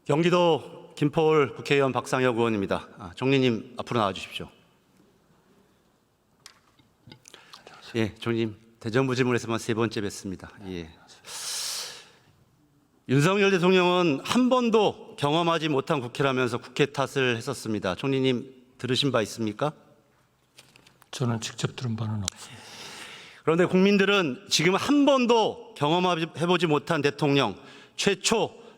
경기도 김포울 국회의원 박상혁 의원입니다. 총리님 앞으로 나와 주십시오. 예, 총리님 대정부 질문에서만 세 번째 뵙습니다. 예. 윤석열 대통령은 한 번도 경험하지 못한 국회라면서 국회 탓을 했었습니다. 총리님 들으신 바 있습니까? 저는 직접 들은 바는 없습니다. 그런데 국민들은 지금 한 번도 경험해보지 못한 대통령,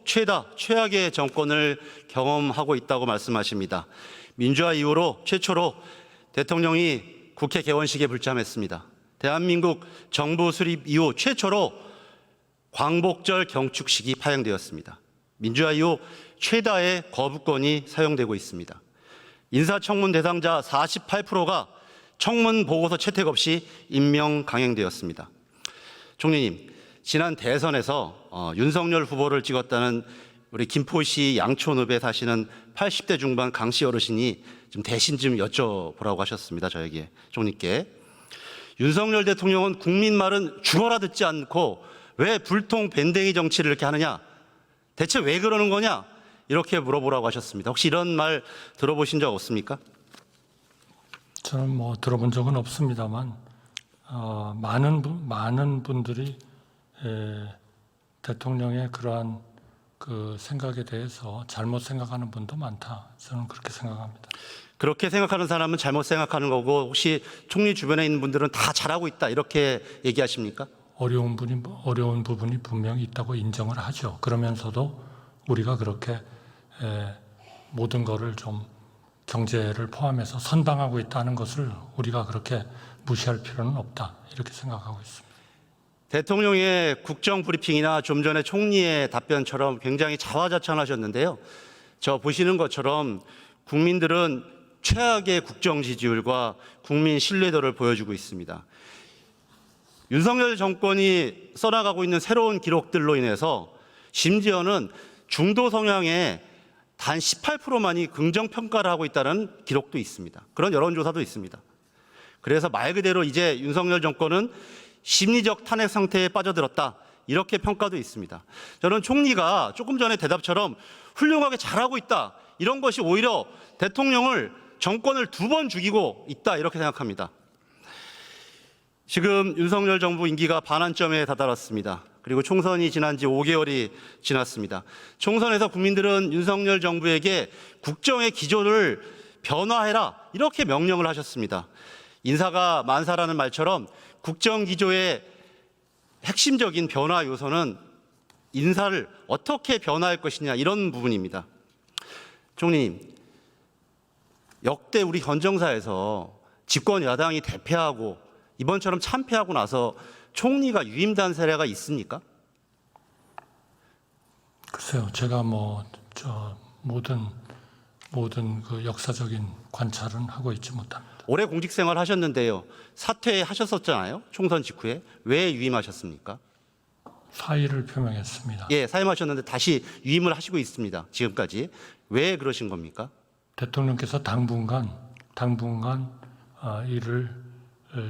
최다, 최악의 정권을 경험하고 있다고 말씀하십니다. 민주화 이후로 최초로 대통령이 국회 개원식에 불참했습니다. 대한민국 정부 수립 이후 최초로 광복절 경축식이 파행되었습니다. 민주화 이후 최다의 거부권이 사용되고 있습니다. 인사청문 대상자 48%가 청문 보고서 채택 없이 임명 강행되었습니다. 총리님, 지난 대선에서 윤석열 후보를 찍었다는 우리 김포시 양촌읍에 사시는 80대 중반 강씨 어르신이 좀 대신 좀 여쭤보라고 하셨습니다. 저에게, 총리께. 윤석열 대통령은 국민 말은 죽어라 듣지 않고 왜 불통 밴댕이 정치를 이렇게 하느냐? 대체 왜 그러는 거냐? 이렇게 물어보라고 하셨습니다. 혹시 이런 말 들어보신 적 없습니까? 저는 뭐 들어본 적은 없습니다만 많은 분들이 대통령의 그러한 그 생각에 대해서 잘못 생각하는 분도 많다. 저는 그렇게 생각합니다. 그렇게 생각하는 사람은 잘못 생각하는 거고, 혹시 총리 주변에 있는 분들은 다 잘하고 있다 이렇게 얘기하십니까? 어려운 부분이 분명히 있다고 인정을 하죠. 그러면서도 우리가 그렇게 모든 것을 좀 경제를 포함해서 선방하고 있다는 것을 우리가 그렇게 무시할 필요는 없다. 이렇게 생각하고 있습니다. 대통령의 국정 브리핑이나 좀 전에 총리의 답변처럼 굉장히 자화자찬하셨는데요. 저 보시는 것처럼 국민들은 최악의 국정 지지율과 국민 신뢰도를 보여주고 있습니다. 윤석열 정권이 써나가고 있는 새로운 기록들로 인해서 심지어는 중도 성향의 단 18%만이 긍정평가를 하고 있다는 기록도 있습니다. 그런 여론조사도 있습니다. 그래서 말 그대로 이제 윤석열 정권은 심리적 탄핵 상태에 빠져들었다. 이렇게 평가도 있습니다. 저는 총리가 조금 전에 대답처럼 훌륭하게 잘하고 있다. 이런 것이 오히려 대통령을 정권을 2번 죽이고 있다. 이렇게 생각합니다. 지금 윤석열 정부 임기가 반환점에 다다랐습니다. 그리고 총선이 지난 지 5개월이 지났습니다. 총선에서 국민들은 윤석열 정부에게 국정의 기조를 변화해라 이렇게 명령을 하셨습니다. 인사가 만사라는 말처럼 국정 기조의 핵심적인 변화 요소는 인사를 어떻게 변화할 것이냐 이런 부분입니다. 총리님, 역대 우리 헌정사에서 집권 여당이 대패하고 이번처럼 참패하고 나서 총리가 유임된 사례가 있습니까? 글쎄요, 제가 모든 그 역사적인 관찰은 하고 있지 못합니다. 오래 공직 생활 하셨는데요. 사퇴하셨었잖아요. 총선 직후에. 왜 유임하셨습니까? 사의를 표명했습니다. 예, 사임하셨는데 다시 유임을 하시고 있습니다. 지금까지. 왜 그러신 겁니까? 대통령께서 당분간 일을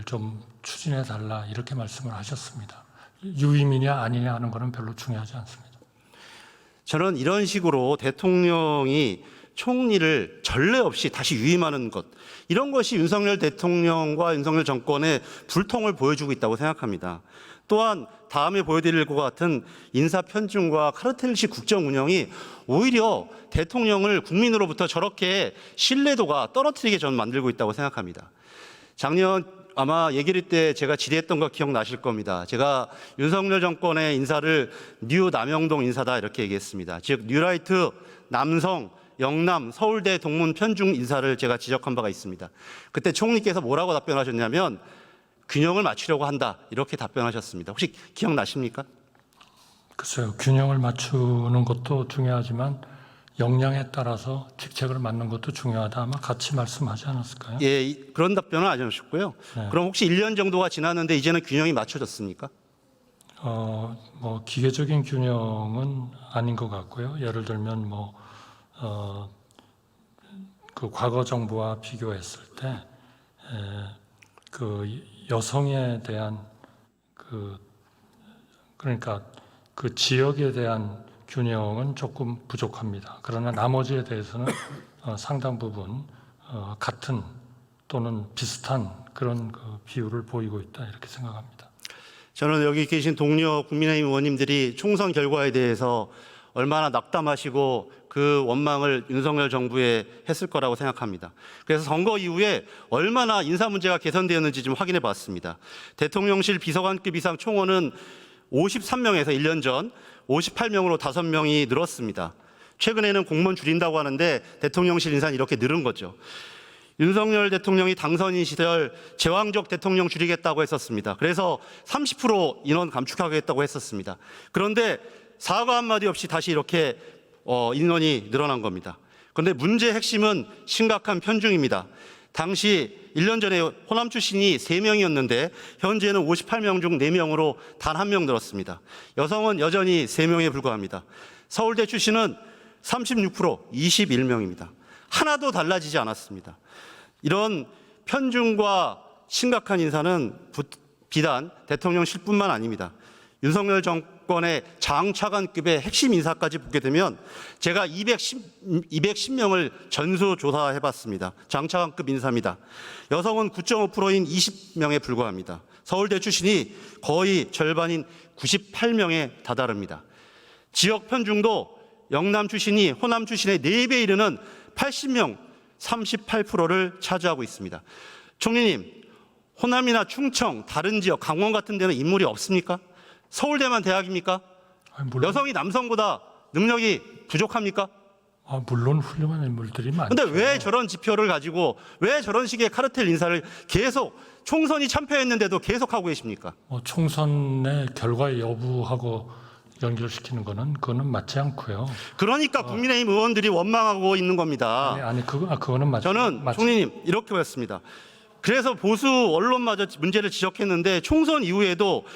좀 추진해 달라 이렇게 말씀을 하셨습니다. 유임이냐 아니냐 하는 것은 별로 중요하지 않습니다. 저는 이런 식으로 대통령이 총리를 전례 없이 다시 유임하는 것, 이런 것이 윤석열 대통령과 윤석열 정권의 불통을 보여주고 있다고 생각합니다. 또한 다음에 보여드릴 것 같은 인사 편중과 카르텔식 국정 운영이 오히려 대통령을 국민으로부터 저렇게 신뢰도가 떨어뜨리게 저는 만들고 있다고 생각합니다. 작년 아마 예결위 때 제가 질의했던 거 기억나실 겁니다. 제가 윤석열 정권의 인사를 뉴 남영동 인사다 이렇게 얘기했습니다. 즉 뉴라이트, 남성, 영남, 서울대 동문 편중 인사를 제가 지적한 바가 있습니다. 그때 총리께서 뭐라고 답변하셨냐면 균형을 맞추려고 한다 이렇게 답변하셨습니다. 혹시 기억나십니까? 글쎄요, 균형을 맞추는 것도 중요하지만 역량에 따라서 직책을 맡는 것도 중요하다. 아마 같이 말씀하지 않았을까요? 예, 그런 답변은 안 하셨고요. 네. 그럼 혹시 1년 정도가 지났는데 이제는 균형이 맞춰졌습니까? 기계적인 균형은 아닌 것 같고요. 예를 들면 그 과거 정부와 비교했을 때 그 여성에 대한 그러니까 그 지역에 대한 균형은 조금 부족합니다. 그러나 나머지에 대해서는 상당 부분 같은 또는 비슷한 그런 그 비율을 보이고 있다 이렇게 생각합니다. 저는 여기 계신 동료 국민의힘 의원님들이 총선 결과에 대해서 얼마나 낙담하시고 그 원망을 윤석열 정부에 했을 거라고 생각합니다. 그래서 선거 이후에 얼마나 인사 문제가 개선되었는지 좀 확인해 봤습니다. 대통령실 비서관급 이상 총원은 53명에서 1년 전 58명으로 5명이 늘었습니다. 최근에는 공무원 줄인다고 하는데 대통령실 인사는 이렇게 늘은 거죠. 윤석열 대통령이 당선인 시절 제왕적 대통령 줄이겠다고 했었습니다. 그래서 30% 인원 감축하겠다고 했었습니다. 그런데 사과 한마디 없이 다시 이렇게 인원이 늘어난 겁니다. 그런데 문제의 핵심은 심각한 편중입니다. 당시 1년 전에 호남 출신이 3명이었는데 현재는 58명 중 4명으로 단 1명 늘었습니다. 여성은 여전히 3명에 불과합니다. 서울대 출신은 36% 21명입니다. 하나도 달라지지 않았습니다. 이런 편중과 심각한 인사는 비단 대통령실뿐만 아닙니다. 윤석열 정권의 장차관급의 핵심 인사까지 붙게 되면 제가 210명을 전수조사해 봤습니다. 장차관급 인사입니다. 여성은 9.5%인 20명에 불과합니다. 서울대 출신이 거의 절반인 98명에 다다릅니다. 지역 편중도 영남 출신이 호남 출신의 4배 이르는 80명 38%를 차지하고 있습니다. 총리님, 호남이나 충청, 다른 지역, 강원 같은 데는 인물이 없습니까? 서울대만 대학입니까? 물론, 여성이 남성보다 능력이 부족합니까? 물론 훌륭한 인물들이 많죠. 그런데 왜 저런 지표를 가지고 왜 저런 식의 카르텔 인사를 계속 총선이 참패했는데도 계속하고 계십니까? 총선의 결과 여부하고 연결시키는 그거는 맞지 않고요. 그러니까 국민의힘 의원들이 원망하고 있는 겁니다. 그거는 맞죠. 저는 총리님 이렇게 봤습니다. 그래서 보수 언론마저 문제를 지적했는데 총선 이후에도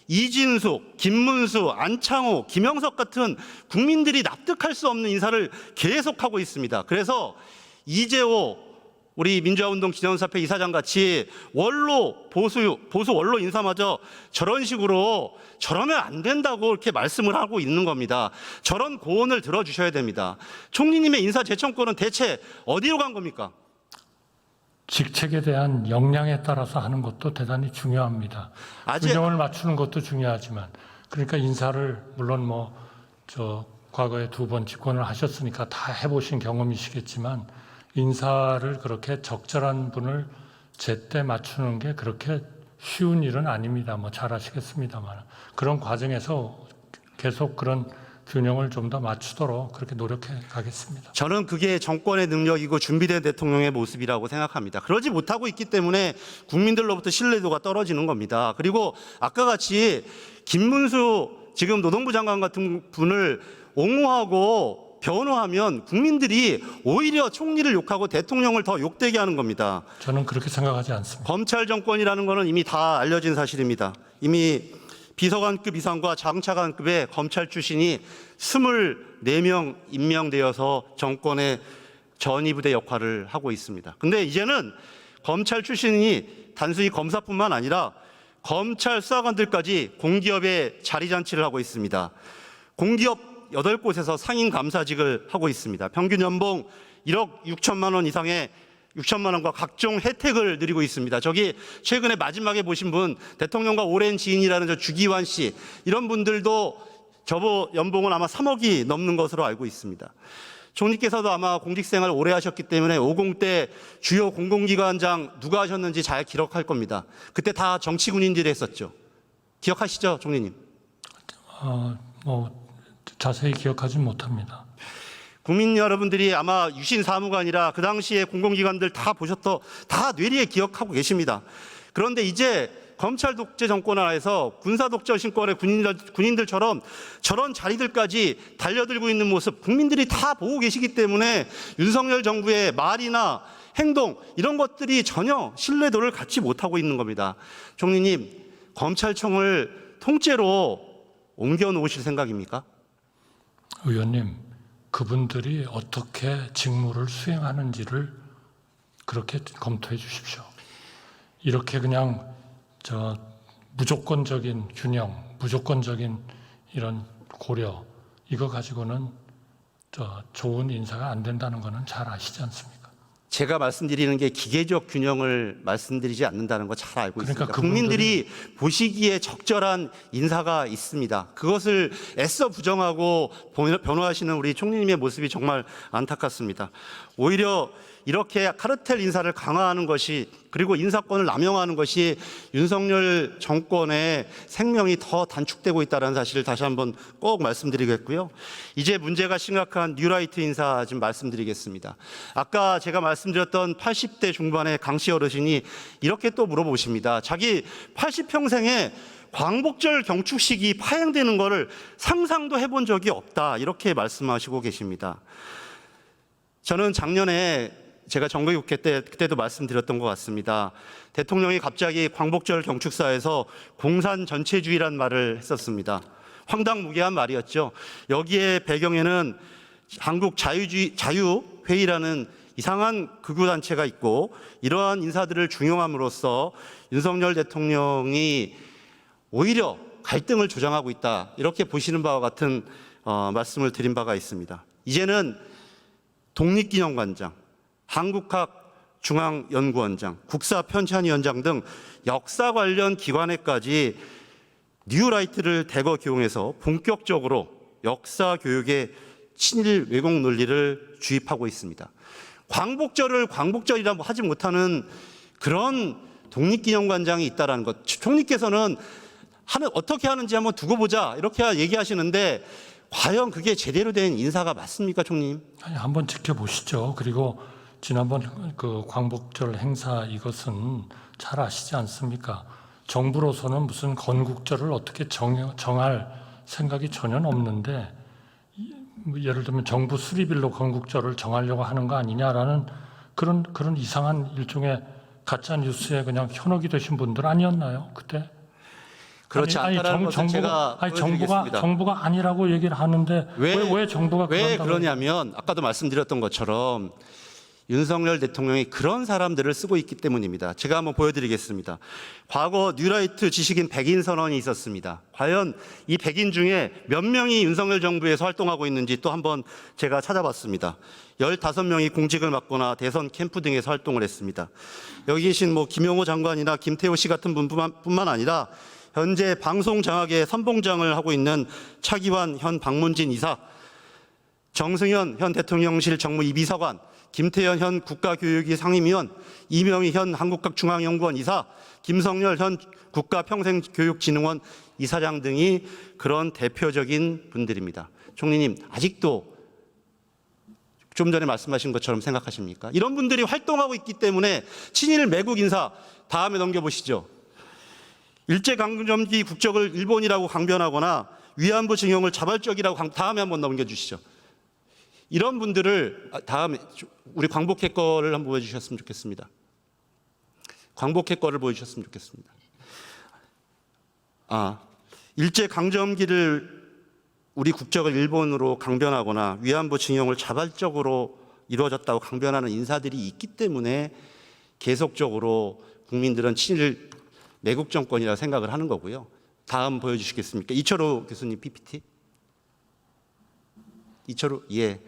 이진숙, 김문수, 안창호, 김영석 같은 국민들이 납득할 수 없는 인사를 계속하고 있습니다. 그래서 이재호 우리 민주화운동 기념사패 이사장 같이 보수 원로 인사마저 저런 식으로 저러면 안 된다고 이렇게 말씀을 하고 있는 겁니다. 저런 고언을 들어주셔야 됩니다. 총리님의 인사 재청권은 대체 어디로 간 겁니까? 직책에 대한 역량에 따라서 하는 것도 대단히 중요합니다. 균형을 맞추는 것도 중요하지만, 그러니까 인사를 물론 과거에 2번 집권을 하셨으니까 다 해보신 경험이시겠지만, 인사를 그렇게 적절한 분을 제때 맞추는 게 그렇게 쉬운 일은 아닙니다. 잘 아시겠습니다만 그런 과정에서 계속 그런 균형을 좀 더 맞추도록 그렇게 노력해 가겠습니다. 저는 그게 정권의 능력이고 준비된 대통령의 모습이라고 생각합니다. 그러지 못하고 있기 때문에 국민들로부터 신뢰도가 떨어지는 겁니다. 그리고 아까 같이 김문수 지금 노동부 장관 같은 분을 옹호하고 변호하면 국민들이 오히려 총리를 욕하고 대통령을 더 욕되게 하는 겁니다. 저는 그렇게 생각하지 않습니다. 검찰 정권이라는 것은 이미 다 알려진 사실입니다. 이미 비서관급 이상과 장차관급의 검찰 출신이 24명 임명되어서 정권의 전위부대 역할을 하고 있습니다. 근데 이제는 검찰 출신이 단순히 검사뿐만 아니라 검찰 수사관들까지 공기업에 자리잔치를 하고 있습니다. 공기업 8곳에서 상임 감사직을 하고 있습니다. 평균 연봉 1억 6천만 원 이상의 6천만 원과 각종 혜택을 누리고 있습니다. 저기 최근에 마지막에 보신 분 대통령과 오랜 지인이라는 저 주기환 씨 이런 분들도 저보 연봉은 아마 3억이 넘는 것으로 알고 있습니다. 총리께서도 아마 공직생활 오래 하셨기 때문에 50대 주요 공공기관장 누가 하셨는지 잘 기억할 겁니다. 그때 다 정치 군인들이 했었죠. 기억하시죠, 총리님? 자세히 기억하지 못합니다. 국민 여러분들이 아마 유신 사무관이라 그 당시에 공공기관들 다 다 뇌리에 기억하고 계십니다. 그런데 이제 검찰 독재 정권 하에서 군사 독재 신권의 군인들처럼 저런 자리들까지 달려들고 있는 모습 국민들이 다 보고 계시기 때문에 윤석열 정부의 말이나 행동 이런 것들이 전혀 신뢰도를 갖지 못하고 있는 겁니다. 총리님, 검찰청을 통째로 옮겨 놓으실 생각입니까? 의원님, 그분들이 어떻게 직무를 수행하는지를 그렇게 검토해 주십시오. 이렇게 그냥 무조건적인 균형, 무조건적인 이런 고려 이거 가지고는 좋은 인사가 안 된다는 거는 잘 아시지 않습니까? 제가 말씀드리는 게 기계적 균형을 말씀드리지 않는다는 거 잘 알고 그러니까 있습니다. 국민들이 보시기에 적절한 인사가 있습니다. 그것을 애써 부정하고 변호하시는 우리 총리님의 모습이 정말 안타깝습니다. 오히려 이렇게 카르텔 인사를 강화하는 것이, 그리고 인사권을 남용하는 것이 윤석열 정권의 생명이 더 단축되고 있다는 사실을 다시 한번 꼭 말씀드리겠고요. 이제 문제가 심각한 뉴라이트 인사 좀 말씀드리겠습니다. 아까 제가 말씀드렸던 80대 중반의 강씨 어르신이 이렇게 또 물어보십니다. 자기 80평생에 광복절 경축식이 파행되는 것을 상상도 해본 적이 없다, 이렇게 말씀하시고 계십니다. 저는 작년에 제가 정기국회 때 그때도 말씀드렸던 것 같습니다. 대통령이 갑자기 광복절 경축사에서 공산 전체주의란 말을 했었습니다. 황당무계한 말이었죠. 여기에 배경에는 한국 자유회의라는 이상한 극우단체가 있고, 이러한 인사들을 중용함으로써 윤석열 대통령이 오히려 갈등을 조장하고 있다, 이렇게 보시는 바와 같은 말씀을 드린 바가 있습니다. 이제는 독립기념관장, 한국학중앙연구원장, 국사편찬위원장 등 역사 관련 기관에까지 뉴라이트를 대거 기용해서 본격적으로 역사 교육에 친일 왜곡 논리를 주입하고 있습니다. 광복절을 광복절이라 하지 못하는 그런 독립기념관장이 있다는 것, 총리께서는 어떻게 하는지 한번 두고 보자, 이렇게 얘기하시는데 과연 그게 제대로 된 인사가 맞습니까, 총리님? 아니, 한번 지켜보시죠. 그리고 지난번 그 광복절 행사, 이것은 잘 아시지 않습니까? 정부로서는 무슨 건국절을 어떻게 정할 생각이 전혀 없는데, 예를 들면 정부 수립일로 건국절을 정하려고 하는 거 아니냐라는 그런 이상한 일종의 가짜 뉴스에 그냥 현혹이 되신 분들 아니었나요, 그때? 그렇지 않다는 것은 제가 보여드리겠습니다. 정부가 아니라고 얘기를 하는데 왜 정부가 왜 그러냐면, 아까도 말씀드렸던 것처럼 윤석열 대통령이 그런 사람들을 쓰고 있기 때문입니다. 제가 한번 보여드리겠습니다. 과거 뉴라이트 지식인 100인 선언이 있었습니다. 과연 이 100인 중에 몇 명이 윤석열 정부에서 활동하고 있는지 또 한번 제가 찾아봤습니다. 15명이 공직을 맡거나 대선 캠프 등에서 활동을 했습니다. 여기 계신 김용호 장관이나 김태호 씨 같은 분뿐만 아니라 현재 방송장악의 선봉장을 하고 있는 차기환 현 방문진 이사, 정승현 현 대통령실 정무이비서관, 김태현 현 국가교육위 상임위원, 이명희 현 한국학중앙연구원 이사, 김성열 현 국가평생교육진흥원 이사장 등이 그런 대표적인 분들입니다. 총리님, 아직도 좀 전에 말씀하신 것처럼 생각하십니까? 이런 분들이 활동하고 있기 때문에 친일 매국 인사, 다음에 넘겨보시죠. 일제강점기 국적을 일본이라고 강변하거나 위안부 징용을 자발적이라고, 다음에 한번 넘겨주시죠. 이런 분들을, 다음에 우리 광복회 거를 한번 보여주셨으면 좋겠습니다. 광복회 거를 보여주셨으면 좋겠습니다. 일제강점기를 우리 국적을 일본으로 강변하거나 위안부 징용을 자발적으로 이루어졌다고 강변하는 인사들이 있기 때문에 계속적으로 국민들은 친일 매국 정권이라고 생각을 하는 거고요. 다음 보여주시겠습니까? 이철호 교수님 PPT. 이철호, 예.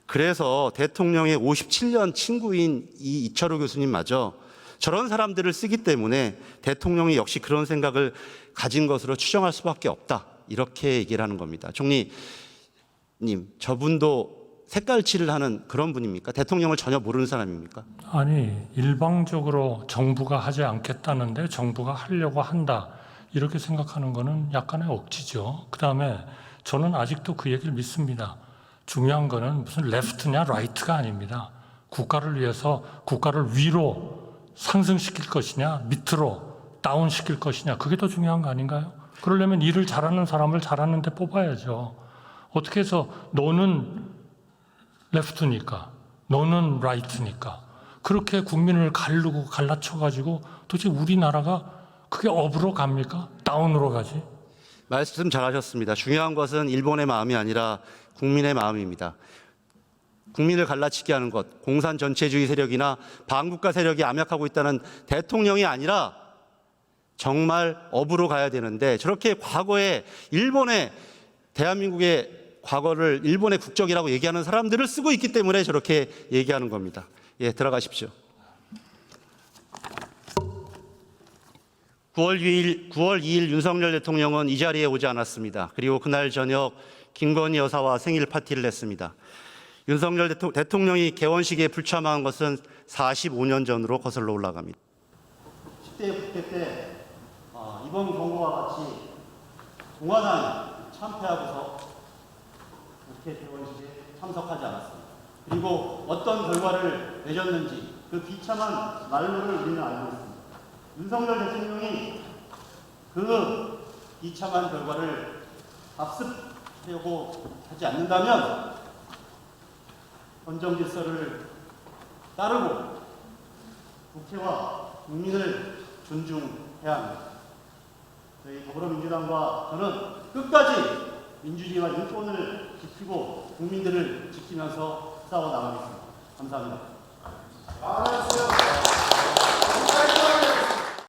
그래서 대통령의 57년 친구인 이 이철호 교수님마저 저런 사람들을 쓰기 때문에 대통령이 역시 그런 생각을 가진 것으로 추정할 수밖에 없다, 이렇게 얘기를 하는 겁니다. 총리님, 저분도 색깔칠을 하는 그런 분입니까? 대통령을 전혀 모르는 사람입니까? 아니, 일방적으로 정부가 하지 않겠다는데 정부가 하려고 한다, 이렇게 생각하는 거는 약간의 억지죠. 그다음에 저는 아직도 그 얘기를 믿습니다. 중요한 거는 무슨 레프트냐 라이트가 아닙니다. 국가를 위해서 국가를 위로 상승시킬 것이냐 밑으로 다운시킬 것이냐, 그게 더 중요한 거 아닌가요? 그러려면 일을 잘하는 사람을 잘하는 데 뽑아야죠. 어떻게 해서 너는 레프트니까 너는 라이트니까 그렇게 국민을 가르고 갈라쳐가지고 도대체 우리나라가 그게 업으로 갑니까? 다운으로 가지? 말씀 잘하셨습니다. 중요한 것은 일본의 마음이 아니라 국민의 마음입니다. 국민을 갈라치게 하는 것, 공산 전체주의 세력이나 반국가 세력이 암약하고 있다는 대통령이 아니라 정말 업으로 가야 되는데, 저렇게 과거에 일본의 대한민국의 과거를 일본의 국적이라고 얘기하는 사람들을 쓰고 있기 때문에 저렇게 얘기하는 겁니다. 예, 들어가십시오. 9월 2일 윤석열 대통령은 이 자리에 오지 않았습니다. 그리고 그날 저녁 김건희 여사와 생일 파티를 했습니다. 윤석열 대통령이 개원식에 불참한 것은 45년 전으로 거슬러 올라갑니다. 10대 국회 때 이번 경우와 같이 공화당이 참패하고서 국회 개원식에 참석하지 않았습니다. 그리고 어떤 결과를 맺었는지 그 비참한 말로를 우리는 알고 있습니다. 윤석열 대통령이 그 비참한 결과를 답습하려고 하지 않는다면 헌정 질서를 따르고 국회와 국민을 존중해야 합니다. 저희 더불어민주당과 저는 끝까지 민주주의와 인권을 지키고 국민들을 지키면서 싸워 나가겠습니다. 감사합니다.